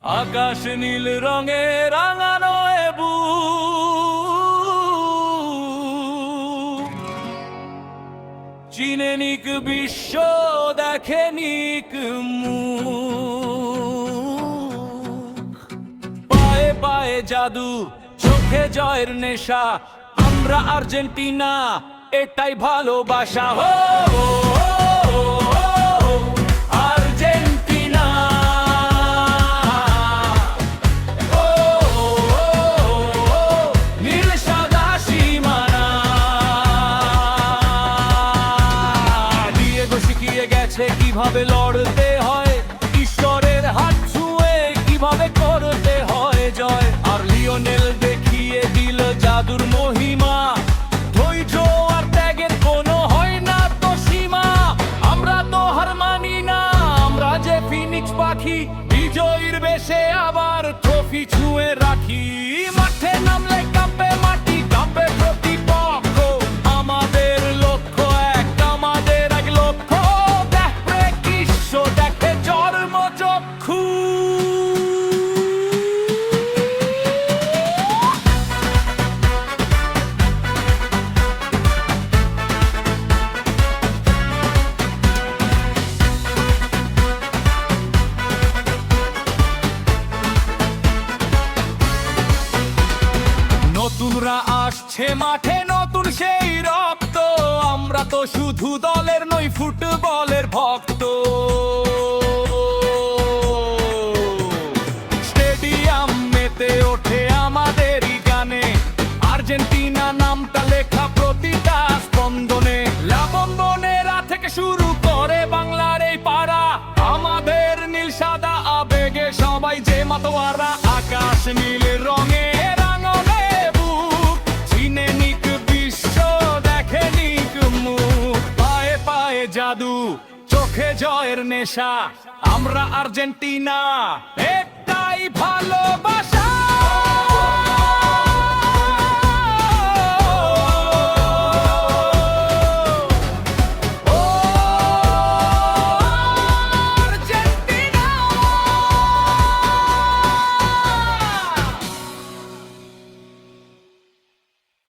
আকাশ নীল রঙে রাঙানো এ বুক, চিনে নিক বিশ্ব, দেখে নিক মুখ। পায়ে পায়ে জাদু, চোখে জয়ের নেশা, আমরা আর্জেন্টিনা, এটাই ভালোবাসা। হো আর্জেন্টিনা, নীল সাদা সীমানা। ডিয়েগো শিখিয়ে গেছে কিভাবে লড়তে হয়, ঈশ্বরের হাত ছুঁয়ে কিভাবে করতে হয় জয়। আর লিওনেল দেখিয়ে দিল জাদুর মহিমা, ধৈর্য আর ত্যাগের কোনো হয় না তো সীমা। আমরা তো হার মানি না, আমরা যে ফিনিক্স পাখি, বিজয়ীর বেশে আবার ট্রফি ছুঁয়ে রাখি। মাঠে নামলে কাঁপে মাটি, কাঁপে প্রতিপক্ষ, আমাদের লক্ষ্য এক, আমাদের এক লক্ষ্য। দেখবে বিশ্ব, দেখে চর্মচক্ষু। নতুনরা আসছে মাঠে, নতুন সেই রক্ত, আমরা তো শুধু দলের নই, ফুটবলের ভক্ত। স্টেডিয়াম মেতে ওঠে আমাদেরই গানে, আর্জেন্টিনা নামটা লেখা প্রতিটা স্পন্দনে। লাবম্বনেরা থেকে শুরু করে বাংলার এই পাড়া, আমাদের নীল সাদা আবেগে সবাই যে মাতোয়ারা। আকাশ নীল রঙে রাঙানো বুক, চিনে নিক বিশ্ব, দেখে নিক মুখ। পায়ে পায়ে জাদু, চোখে জয়ের নেশা, আমরা আর্জেন্টিনা, এটাই ভালোবাসা।